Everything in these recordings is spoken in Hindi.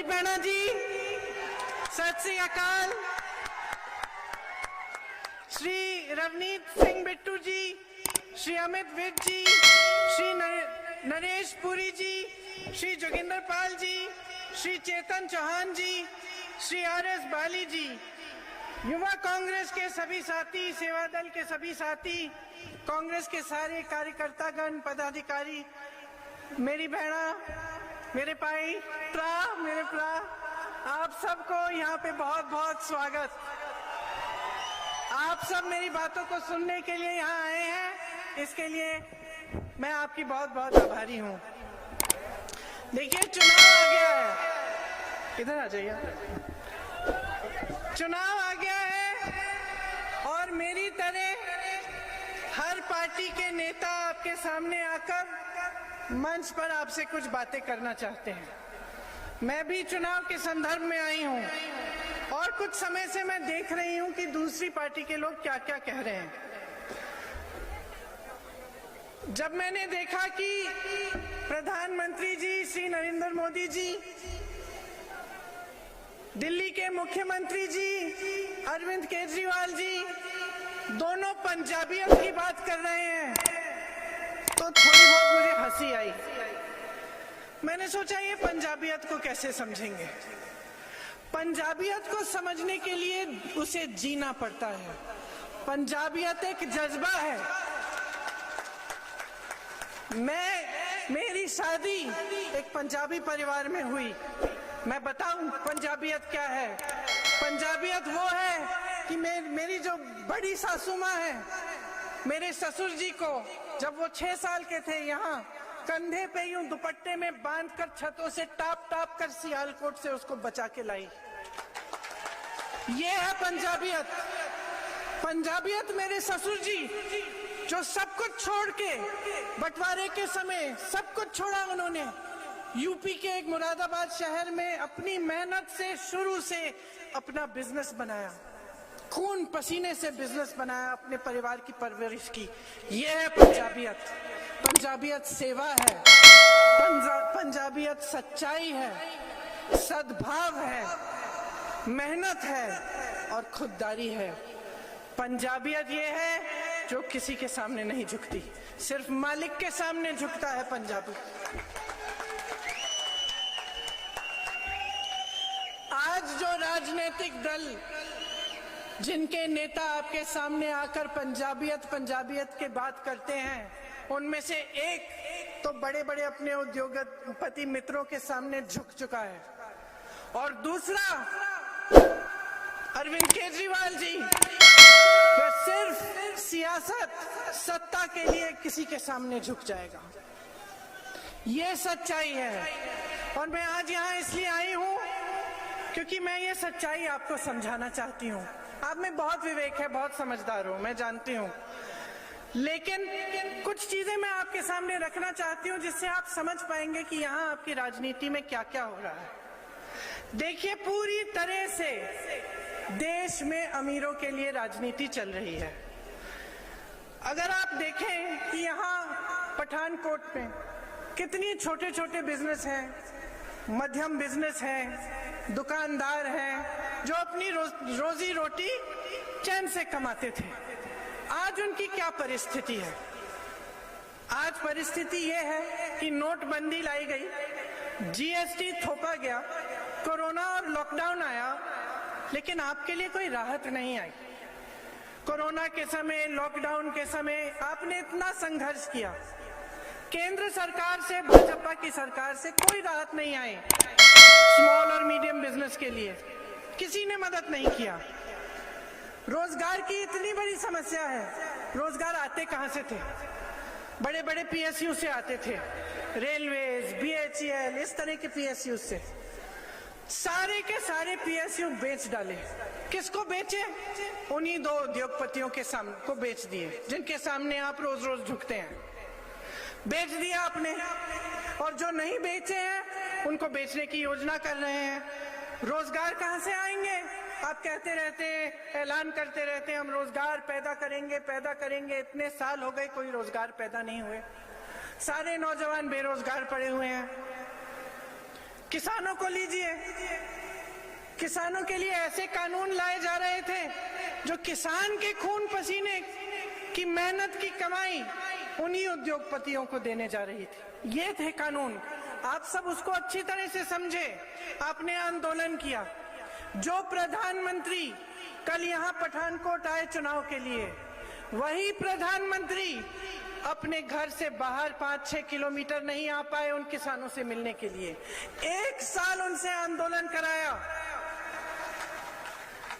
मेरी बहना जी, सत श्री अकाल। श्री रवनीत सिंह बिट्टू जी, श्री अमित विज जी, श्री नरेश पुरी जी, श्री जोगिंदर पाल जी, श्री चेतन चौहान जी, श्री आर.एस. बाली जी, युवा कांग्रेस के सभी साथी, सेवा दल के सभी साथी, कांग्रेस के सारे कार्यकर्तागण, पदाधिकारी, मेरी बहना, मेरे भाई, मेरे प्रा, आप सबको यहाँ पे बहुत बहुत स्वागत। आप सब मेरी बातों को सुनने के लिए यहाँ आए हैं, इसके लिए मैं आपकी बहुत बहुत आभारी हूँ। देखिए, चुनाव आ गया है, इधर आ जाइए। चुनाव आ गया है और मेरी तरह हर पार्टी के नेता आपके सामने आकर मंच पर आपसे कुछ बातें करना चाहते हैं। मैं भी चुनाव के संदर्भ में आई हूं और कुछ समय से मैं देख रही हूं कि दूसरी पार्टी के लोग क्या क्या कह रहे हैं। जब मैंने देखा कि प्रधानमंत्री जी श्री नरेंद्र मोदी जी, दिल्ली के मुख्यमंत्री जी अरविंद केजरीवाल जी दोनों पंजाबियत की बात कर रहे हैं, तो थोड़ी बहुत मुझे हंसी आई। मैंने सोचा ये पंजाबियत को कैसे समझेंगे। पंजाबियत को समझने के लिए उसे जीना पड़ता है। पंजाबियत एक जज्बा है। मेरी शादी एक पंजाबी परिवार में हुई। मैं बताऊं पंजाबियत क्या है। पंजाबियत वो है कि मेरी जो बड़ी सासू माँ है, मेरे ससुर जी को जब वो 6 साल के थे, यहाँ कंधे पे यूं दुपट्टे में बांधकर छतों से टाप टाप कर सियालकोट से उसको बचा के लाई। ये है पंजाबियत। पंजाबियत मेरे ससुर जी जो सब कुछ छोड़ के, बंटवारे के समय सब कुछ छोड़ा उन्होंने, यूपी के एक मुरादाबाद शहर में अपनी मेहनत से शुरू से अपना बिजनेस बनाया, खून पसीने से बिजनेस बनाया, अपने परिवार की परवरिश की। यह है पंजाबियत। पंजाबियत सेवा है, पंजाबियत सच्चाई है, सद्भाव है, मेहनत है और खुददारी है। पंजाबियत ये है जो किसी के सामने नहीं झुकती, सिर्फ मालिक के सामने झुकता है पंजाबी। आज जो राजनीतिक दल, जिनके नेता आपके सामने आकर पंजाबियत के बात करते हैं, उनमें से एक तो बड़े बड़े अपने उद्योगपति मित्रों के सामने झुक चुका है और दूसरा अरविंद केजरीवाल जी, वह सिर्फ सियासत, सत्ता के लिए किसी के सामने झुक जाएगा। ये सच्चाई है और मैं आज यहाँ इसलिए आई हूँ क्योंकि मैं ये सच्चाई आपको समझाना चाहती हूँ। आप में बहुत विवेक है, बहुत समझदार हो, मैं जानती हूँ, लेकिन कुछ चीजें मैं आपके सामने रखना चाहती हूँ जिससे आप समझ पाएंगे कि यहाँ आपकी राजनीति में क्या क्या हो रहा है। देखिए, पूरी तरह से देश में अमीरों के लिए राजनीति चल रही है। अगर आप देखें कि यहाँ पठानकोट में कितनी छोटे छोटे बिजनेस हैं, मध्यम बिजनेस हैं, दुकानदार हैं जो अपनी रोजी रोटी चैन से कमाते थे। आज उनकी क्या परिस्थिति है? आज परिस्थिति यह है कि नोटबंदी लाई गई, जीएसटी थोपा गया, कोरोना और लॉकडाउन आया, लेकिन आपके लिए कोई राहत नहीं आई। कोरोना के समय, लॉकडाउन के समय आपने इतना संघर्ष किया, केंद्र सरकार से, भाजपा की सरकार से कोई राहत नहीं आई। स्मॉल और मीडियम बिजनेस के लिए किसी ने मदद नहीं किया। रोजगार की इतनी बड़ी समस्या है, रोजगार आते कहां से थे? बड़े बड़े पीएसयू से आते थे, रेलवेज, बीएचईएल, इस तरह के पीएसयू से। सारे के सारे पीएसयू बेच डाले। किसको बेचे? उन्हीं दो उद्योगपतियों के सामने को बेच दिए, जिनके सामने आप रोज रोज झुकते हैं। बेच दिया आपने, और जो नहीं बेचे हैं उनको बेचने की योजना कर रहे हैं। रोजगार कहां से आएंगे? आप कहते रहते हैं, ऐलान करते रहते हैं, हम रोजगार पैदा करेंगे। इतने साल हो गए, कोई रोजगार पैदा नहीं हुए। सारे नौजवान बेरोजगार पड़े हुए हैं। किसानों को लीजिए, किसानों के लिए ऐसे कानून लाए जा रहे थे जो किसान के खून पसीने की मेहनत की कमाई उन्हीं उद्योगपतियों को देने जा रही थी। ये थे कानून। आप सब उसको अच्छी तरह से समझे। आपने आंदोलन किया। जो प्रधानमंत्री कल यहाँ पठानकोट आए चुनाव के लिए, वही प्रधानमंत्री अपने घर से बाहर 5-6 किलोमीटर नहीं आ पाए उन किसानों से मिलने के लिए। 1 साल उनसे आंदोलन कराया।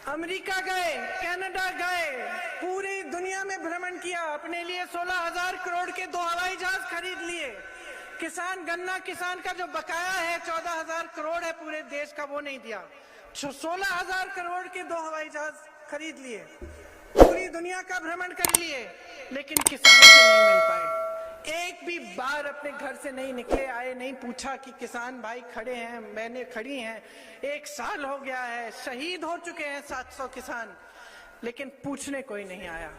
अमेरिका गए, कनाडा गए, पूरी दुनिया में भ्रमण किया, अपने लिए 16,000 करोड़ के 2 हवाई जहाज खरीद लिए। किसान, गन्ना किसान का जो बकाया है 14,000 करोड़ है पूरे देश का, वो नहीं दिया। 16,000 करोड़ के 2 हवाई जहाज खरीद लिए, पूरी दुनिया का भ्रमण कर लिए, लेकिन किसानों से नहीं मिल पाए। एक भी बार अपने घर से नहीं निकले, आए, नहीं पूछा कि किसान भाई खड़े हैं, मैंने खड़ी हैं। 1 साल हो गया है, शहीद हो चुके हैं 700 किसान, लेकिन पूछने कोई नहीं आया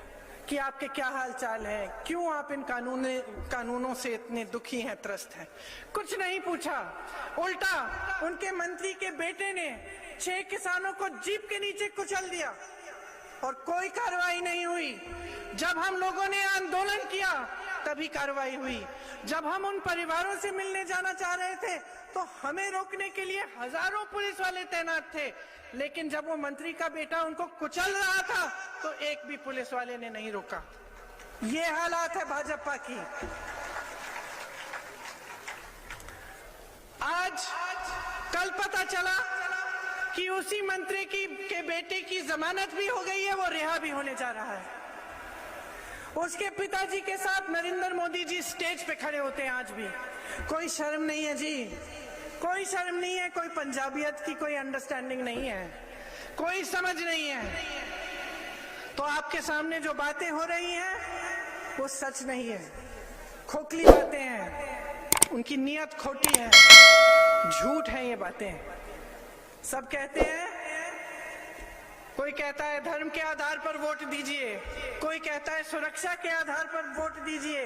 कि आपके क्या हाल चाल है, क्यों आप इन कानूनों से इतने दुखी हैं, त्रस्त हैं। कुछ नहीं पूछा। उल्टा उनके मंत्री के बेटे ने 6 किसानों को जीप के नीचे कुचल दिया और कोई कार्रवाई नहीं हुई। जब हम लोगों ने आंदोलन किया तभी कार्रवाई हुई। जब हम उन परिवारों से मिलने जाना चाह रहे थे तो हमें रोकने के लिए हजारों पुलिस वाले तैनात थे, लेकिन जब वो मंत्री का बेटा उनको कुचल रहा था तो एक भी पुलिस वाले ने नहीं रोका। ये हालात है भाजपा की। आज कल पता चला कि उसी मंत्री के बेटे की जमानत भी हो गई है, वो रिहा भी होने जा रहा है। उसके पिताजी के साथ नरेंद्र मोदी जी स्टेज पे खड़े होते हैं आज भी। कोई शर्म नहीं है जी, कोई शर्म नहीं है, कोई पंजाबियत की कोई अंडरस्टैंडिंग नहीं है, कोई समझ नहीं है। तो आपके सामने जो बातें हो रही हैं वो सच नहीं है, खोखली बातें हैं, उनकी नीयत खोटी है, झूठ है ये बातें। सब कहते हैं, कोई कहता है धर्म के आधार पर वोट दीजिए, कोई कहता है सुरक्षा के आधार पर वोट दीजिए,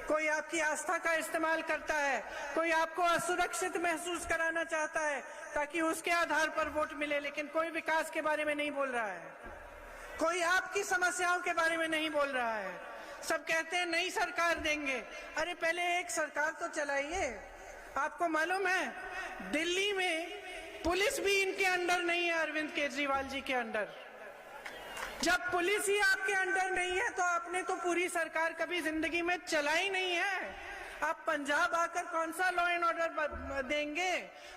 कोई आपकी आस्था का इस्तेमाल करता है, कोई आपको असुरक्षित महसूस कराना चाहता है ताकि उसके आधार पर वोट मिले, लेकिन कोई विकास के बारे में नहीं बोल रहा है, कोई आपकी समस्याओं के बारे में नहीं बोल रहा है। सब कहते हैं नई सरकार देंगे। अरे पहले एक सरकार तो चलाइए। आपको मालूम है दिल्ली में पुलिस भी इनके अंडर नहीं है, अरविंद केजरीवाल जी के अंडर। जब पुलिस ही आपके अंडर नहीं है तो आपने तो पूरी सरकार कभी जिंदगी में चलाई नहीं है। आप पंजाब आकर कौन सा लॉ एंड ऑर्डर देंगे?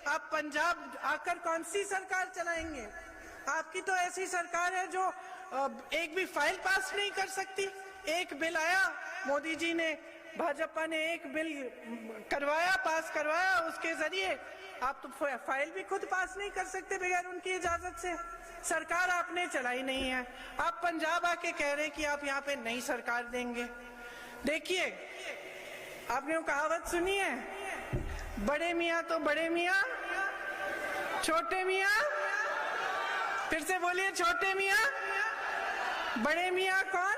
आप पंजाब आकर कौन सी सरकार चलाएंगे? आपकी तो ऐसी सरकार है जो एक भी फाइल पास नहीं कर सकती। एक बिल आया, मोदी जी ने, भाजपा ने एक बिल करवाया, पास करवाया, उसके जरिए आप तो फाइल भी खुद पास नहीं कर सकते बगैर उनकी इजाजत से। सरकार आपने चलाई नहीं है। आप पंजाब आके कह रहे हैं कि आप यहाँ पे नई सरकार देंगे। देखिए, आपने वो कहावत सुनी है, बड़े मियाँ तो बड़े मियाँ, छोटे मियाँ, फिर से बोलिए, छोटे मियाँ। बड़े मियाँ कौन?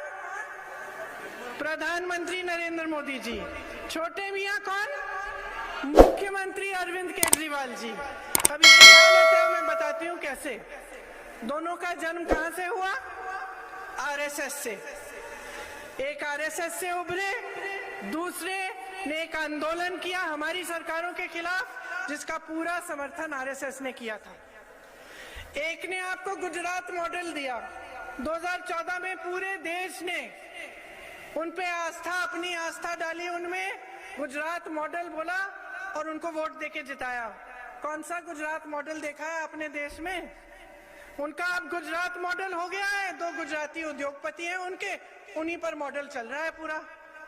प्रधानमंत्री नरेंद्र मोदी जी। छोटे मियाँ कौन? मुख्यमंत्री अरविंद केजरीवाल जी। अब यही हालत है, मैं बताती हूँ कैसे। दोनों का जन्म कहां से हुआ? आरएसएस से। एक आरएसएस से उभरे, दूसरे ने एक आंदोलन किया हमारी सरकारों के खिलाफ, जिसका पूरा समर्थन आरएसएस ने किया था। एक ने आपको गुजरात मॉडल दिया। 2014 में पूरे देश ने उन पे आस्था, अपनी आस्था डाली उनमें, गुजरात मॉडल बोला और उनको वोट देके जिताया। कौन सा गुजरात मॉडल देखा है अपने देश में? उनका अब गुजरात मॉडल हो गया है। 2 गुजराती उद्योगपति हैं उनके, उन्हीं पर मॉडल चल रहा है।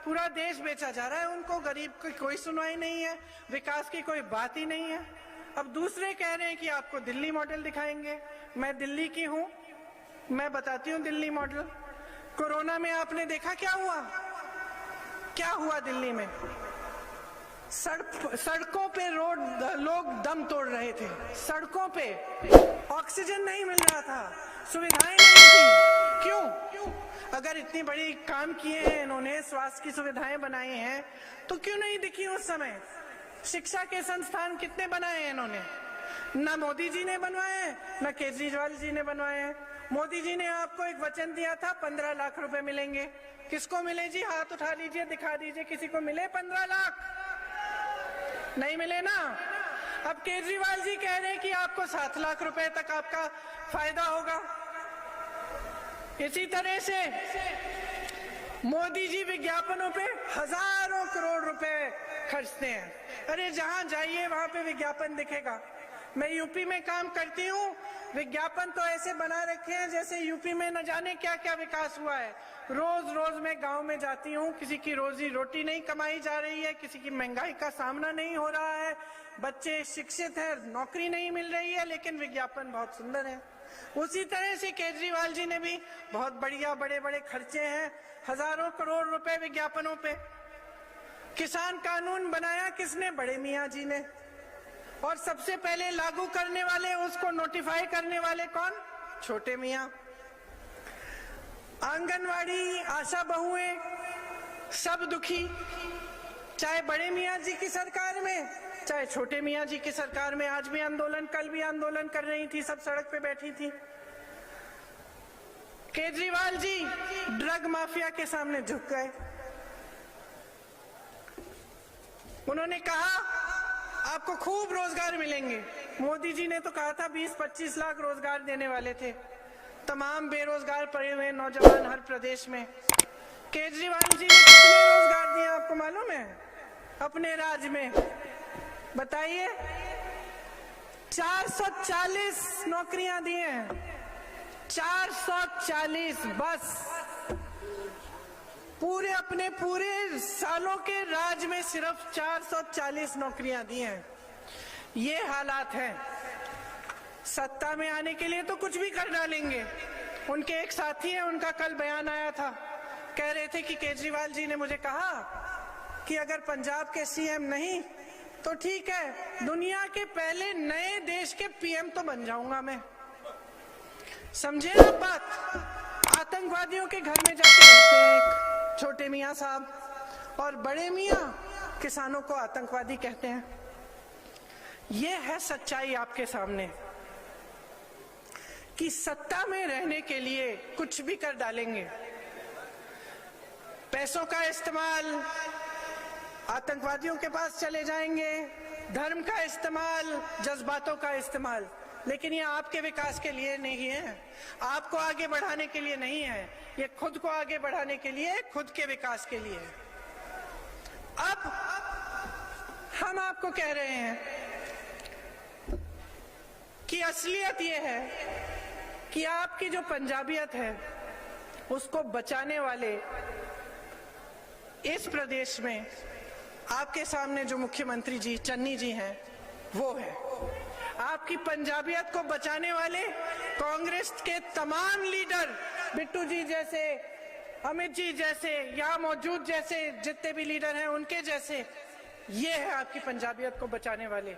पूरा देश बेचा जा रहा है उनको। गरीब की कोई सुनवाई नहीं है, विकास की कोई बात ही नहीं है। अब दूसरे कह रहे हैं कि आपको दिल्ली मॉडल दिखाएंगे। मैं दिल्ली की हूं, मैं बताती हूं दिल्ली मॉडल। कोरोना में आपने देखा क्या हुआ? क्या हुआ दिल्ली में? सड़कों पे लोग दम तोड़ रहे थे। सड़कों पे ऑक्सीजन नहीं मिल रहा था, सुविधाएं नहीं थी। क्यों? अगर इतनी बड़ी काम किए हैं इन्होंने, स्वास्थ्य की सुविधाएं बनाई हैं, तो क्यों नहीं दिखी उस समय? शिक्षा के संस्थान कितने बनाए हैं इन्होंने? ना मोदी जी ने बनवाए हैं, ना केजरीवाल जी ने बनवाए हैं। मोदी जी ने आपको एक वचन दिया था 15 लाख रुपए मिलेंगे। किसको मिले जी? हाथ उठा लीजिए, दिखा दीजिए, किसी को मिले 15 लाख? नहीं मिले ना। अब केजरीवाल जी कह रहे हैं कि आपको 7 लाख रुपए तक आपका फायदा होगा। इसी तरह से मोदी जी विज्ञापनों पे हजारों करोड़ रुपए खर्चते हैं। अरे जहां जाइए वहां पे विज्ञापन दिखेगा। मैं यूपी में काम करती हूँ, विज्ञापन तो ऐसे बना रखे हैं जैसे यूपी में न जाने क्या क्या विकास हुआ है। रोज रोज मैं गांव में जाती हूँ, किसी की रोजी रोटी नहीं कमाई जा रही है, किसी की महंगाई का सामना नहीं हो रहा है, बच्चे शिक्षित हैं, नौकरी नहीं मिल रही है, लेकिन विज्ञापन बहुत सुंदर है। उसी तरह से केजरीवाल जी ने भी बहुत बढ़िया बड़े बड़े खर्चे हैं, हजारों करोड़ रुपए विज्ञापनों पे। किसान कानून बनाया किसने? बड़े मियाँ जी ने। और सबसे पहले लागू करने वाले, उसको नोटिफाई करने वाले कौन? छोटे मियाँ। आंगनवाड़ी, आशा बहुएं, सब दुखी, चाहे बड़े मियाँ जी की सरकार में, चाहे छोटे मियाँ जी की सरकार में। आज भी आंदोलन, कल भी आंदोलन कर रही थी, सब सड़क पे बैठी थी। केजरीवाल जी ड्रग माफिया के सामने झुक गए। उन्होंने कहा आपको खूब रोजगार मिलेंगे। मोदी जी ने तो कहा था 20-25 लाख रोजगार देने वाले थे। तमाम बेरोजगार पड़े हुए नौजवान हर प्रदेश में। केजरीवाल जी ने कितने रोजगार दिए आपको मालूम है अपने राज्य में? बताइए। 440 नौकरियां दी हैं, 440 बस। अपने पूरे सालों के राज में सिर्फ 440 नौकरियां दी हैं। ये हालात हैं। सत्ता में आने के लिए तो कुछ भी कर डालेंगे। उनके एक साथी हैं, उनका कल बयान आया था, कह रहे थे कि केजरीवाल जी ने मुझे कहा कि अगर पंजाब के सीएम नहीं तो ठीक है, दुनिया के पहले नए देश के पीएम तो बन जाऊंगा मैं। समझे आप बात? आतंकवादियों के घर में जाके रहते हैं छोटे मियाँ साहब, और बड़े मियाँ किसानों को आतंकवादी कहते हैं। ये है सच्चाई आपके सामने कि सत्ता में रहने के लिए कुछ भी कर डालेंगे। पैसों का इस्तेमाल, आतंकवादियों के पास चले जाएंगे, धर्म का इस्तेमाल, जज्बातों का इस्तेमाल। लेकिन ये आपके विकास के लिए नहीं है, आपको आगे बढ़ाने के लिए नहीं है, ये खुद को आगे बढ़ाने के लिए, खुद के विकास के लिए। अब हम आपको कह रहे हैं कि असलियत ये है कि आपकी जो पंजाबियत है उसको बचाने वाले इस प्रदेश में आपके सामने जो मुख्यमंत्री जी चन्नी जी हैं वो है। आपकी पंजाबियत को बचाने वाले कांग्रेस के तमाम लीडर, बिट्टू जी जैसे, अमित जी जैसे, यहाँ मौजूद जैसे जितने भी लीडर हैं उनके जैसे, ये है आपकी पंजाबियत को बचाने वाले।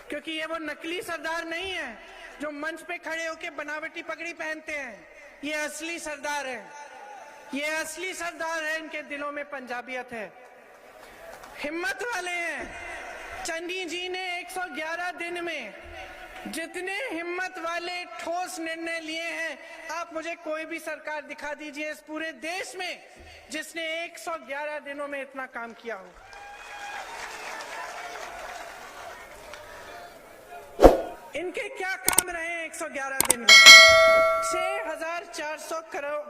क्योंकि ये वो नकली सरदार नहीं है जो मंच पे खड़े होके बनावटी पगड़ी पहनते हैं। ये असली सरदार है, ये असली सरदार है, इनके दिलों में पंजाबियत है, हिम्मत वाले हैं। चन्नी जी ने 111 दिन में जितने हिम्मत वाले ठोस निर्णय लिए हैं, आप मुझे कोई भी सरकार दिखा दीजिए इस पूरे देश में जिसने 111 दिनों में इतना काम किया हो। इनके क्या काम रहे 111 दिन में? 6,400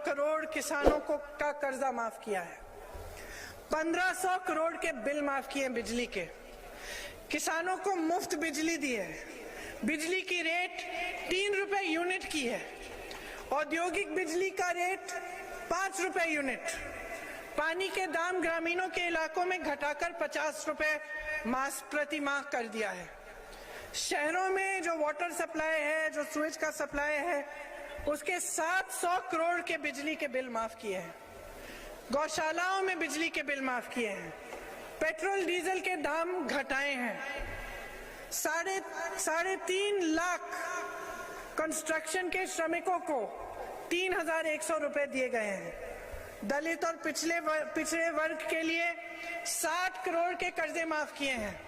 करोड़ किसानों को का कर्जा माफ किया है, 1,500 करोड़ के बिल माफ किए बिजली के, किसानों को मुफ्त बिजली दी है, बिजली की रेट 3 रुपए यूनिट की है, औद्योगिक बिजली का रेट 5 रुपए यूनिट, पानी के दाम ग्रामीणों के इलाकों में घटाकर 50 रुपए प्रति माह कर दिया है। शहरों में जो वाटर सप्लाई है, जो सूरज का सप्लाई है, उसके 700 करोड़ के बिजली के बिल माफ किए हैं, गौशालाओं में बिजली के बिल माफ किए हैं, पेट्रोल डीजल के दाम घटाए हैं, 3.5 लाख कंस्ट्रक्शन के श्रमिकों को 3,100 रुपए दिए गए हैं, दलित और पिछड़े वर्ग के लिए 60 करोड़ के कर्जे माफ किए हैं,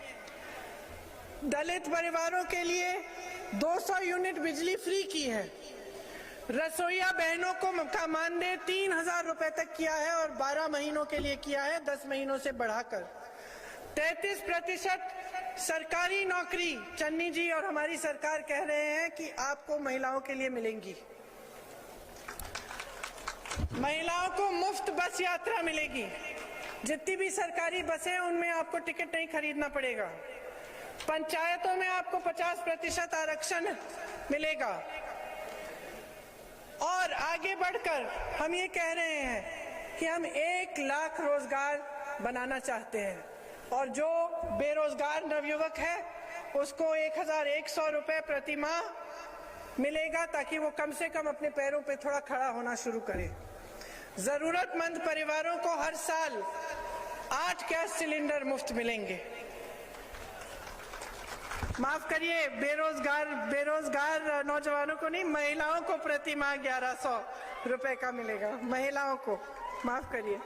दलित परिवारों के लिए 200 यूनिट बिजली फ्री की है। रसोईया बहनों को का मानदेय 3,000 रुपए तक किया है और 12 महीनों के लिए किया है, 10 महीनों से बढ़ाकर। 33% सरकारी नौकरी चन्नी जी और हमारी सरकार कह रहे हैं कि आपको महिलाओं के लिए मिलेंगी। महिलाओं को मुफ्त बस यात्रा मिलेगी। जितनी भी सरकारी बसें हैं उनमें आपको टिकट नहीं खरीदना पड़ेगा। पंचायतों में आपको 50% आरक्षण मिलेगा। और आगे बढ़कर हम ये कह रहे हैं कि हम 1 लाख रोजगार बनाना चाहते हैं और जो बेरोजगार नवयुवक है उसको 1,100 रुपए प्रति माह मिलेगा ताकि वो कम से कम अपने पैरों पे थोड़ा खड़ा होना शुरू करे। जरूरतमंद परिवारों को हर साल 8 गैस सिलेंडर मुफ्त मिलेंगे। माफ करिए, बेरोजगार नौजवानों को नहीं, महिलाओं को प्रति माह 1,100 रुपए का मिलेगा। महिलाओं को माफ करिए।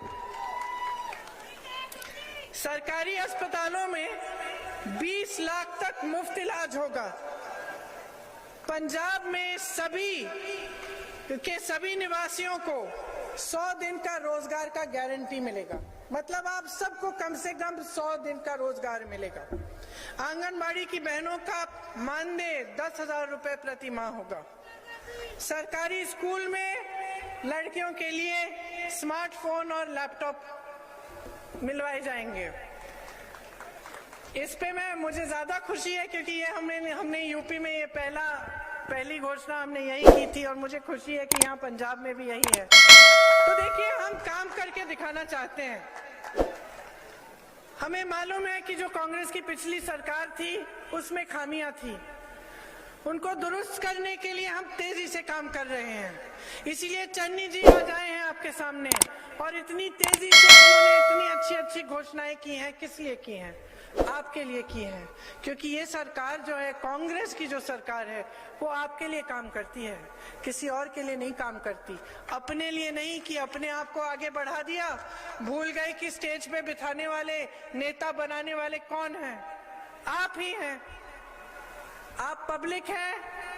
सरकारी अस्पतालों में 20 लाख तक मुफ्त इलाज होगा। पंजाब में सभी निवासियों को 100 दिन का रोजगार का गारंटी मिलेगा। मतलब आप सबको कम से कम 100 दिन का रोजगार मिलेगा। आंगनबाड़ी की बहनों का मानदेय 10,000 रुपए प्रति माह होगा। सरकारी स्कूल में लड़कियों के लिए स्मार्टफोन और लैपटॉप मिलवाए जाएंगे। इस पे मुझे ज्यादा खुशी है क्योंकि ये हमने यूपी में ये पहली घोषणा हमने यही की थी और मुझे खुशी है कि यहाँ पंजाब में भी यही है। तो देखिए, हम काम करके दिखाना चाहते हैं। हमें मालूम है कि जो कांग्रेस की पिछली सरकार थी उसमें खामियां थी, उनको दुरुस्त करने के लिए हम तेजी से काम कर रहे हैं। इसीलिए चन्नी जी आज आए हैं आपके सामने और इतनी तेजी से उन्होंने इतनी अच्छी अच्छी घोषणाएं की हैं। किस लिए की हैं? आपके लिए की है, क्योंकि ये सरकार जो है, कांग्रेस की जो सरकार है, वो आपके लिए काम करती है, किसी और के लिए नहीं काम करती। अपने लिए नहीं कि अपने आप को आगे बढ़ा दिया, भूल गए कि स्टेज पे बिठाने वाले, नेता बनाने वाले कौन हैं? आप ही हैं। आप पब्लिक हैं,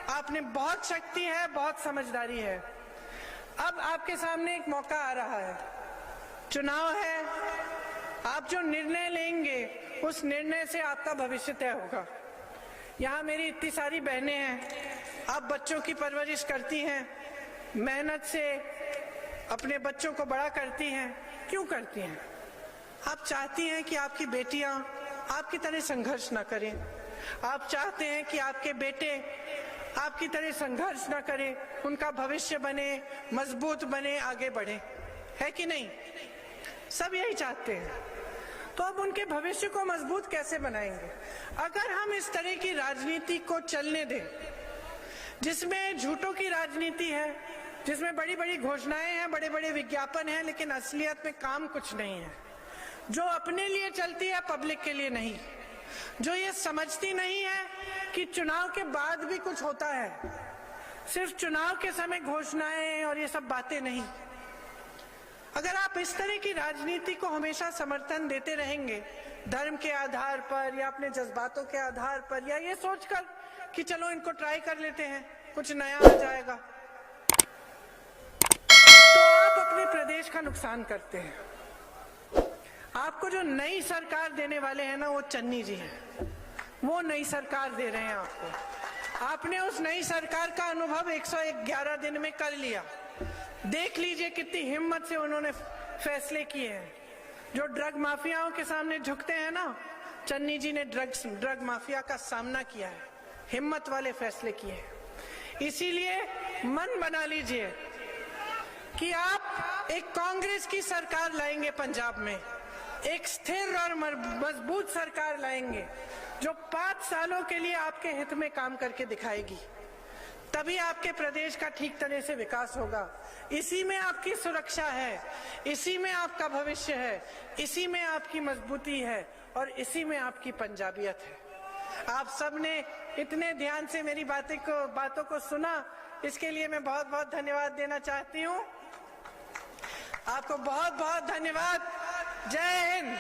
आपने बहुत शक्ति है, बहुत समझदारी है। अब आपके सामने एक मौका आ रहा है, चुनाव है। आप जो निर्णय लेंगे उस निर्णय से आपका भविष्य तय होगा। यहाँ मेरी इतनी सारी बहनें हैं, आप बच्चों की परवरिश करती हैं, मेहनत से अपने बच्चों को बड़ा करती हैं। क्यों करती हैं? आप चाहती हैं कि आपकी बेटियां आपकी तरह संघर्ष ना करें। आप चाहते हैं कि आपके बेटे आपकी तरह संघर्ष ना करें, उनका भविष्य बने, मजबूत बने, आगे बढ़े, है कि नहीं? सब यही चाहते हैं। तो अब उनके भविष्य को मजबूत कैसे बनाएंगे? अगर हम इस तरह की राजनीति को चलने दें, जिसमें झूठों की राजनीति है, जिसमें बड़ी बड़ी घोषणाएं हैं, बड़े बड़े विज्ञापन हैं, लेकिन असलियत में काम कुछ नहीं है, जो अपने लिए चलती है, पब्लिक के लिए नहीं, जो ये समझती नहीं है कि चुनाव के बाद भी कुछ होता है, सिर्फ चुनाव के समय घोषणाएं और ये सब बातें नहीं। अगर आप इस तरह की राजनीति को हमेशा समर्थन देते रहेंगे, धर्म के आधार पर या अपने जज्बातों के आधार पर, या ये सोचकर कि चलो इनको ट्राई कर लेते हैं, कुछ नया आ जाएगा, तो आप अपने प्रदेश का नुकसान करते हैं। आपको जो नई सरकार देने वाले हैं ना, वो चन्नी जी हैं। वो नई सरकार दे रहे हैं आपको। आपने उस नई सरकार का अनुभव 111 दिन में कर लिया। देख लीजिए कितनी हिम्मत से उन्होंने फैसले किए हैं। जो ड्रग माफियाओं के सामने झुकते हैं ना, चन्नी जी ने ड्रग माफिया का सामना किया है, हिम्मत वाले फैसले किए हैं। इसीलिए मन बना लीजिए कि आप एक कांग्रेस की सरकार लाएंगे पंजाब में, एक स्थिर और मजबूत सरकार लाएंगे जो 5 सालों के लिए आपके हित में काम करके दिखाएगी। तभी आपके प्रदेश का ठीक तरह से विकास होगा। इसी में आपकी सुरक्षा है, इसी में आपका भविष्य है, इसी में आपकी मजबूती है और इसी में आपकी पंजाबियत है। आप सबने इतने ध्यान से मेरी बातों को सुना, इसके लिए मैं बहुत बहुत धन्यवाद देना चाहती हूँ। आपको बहुत बहुत धन्यवाद। जय हिंद।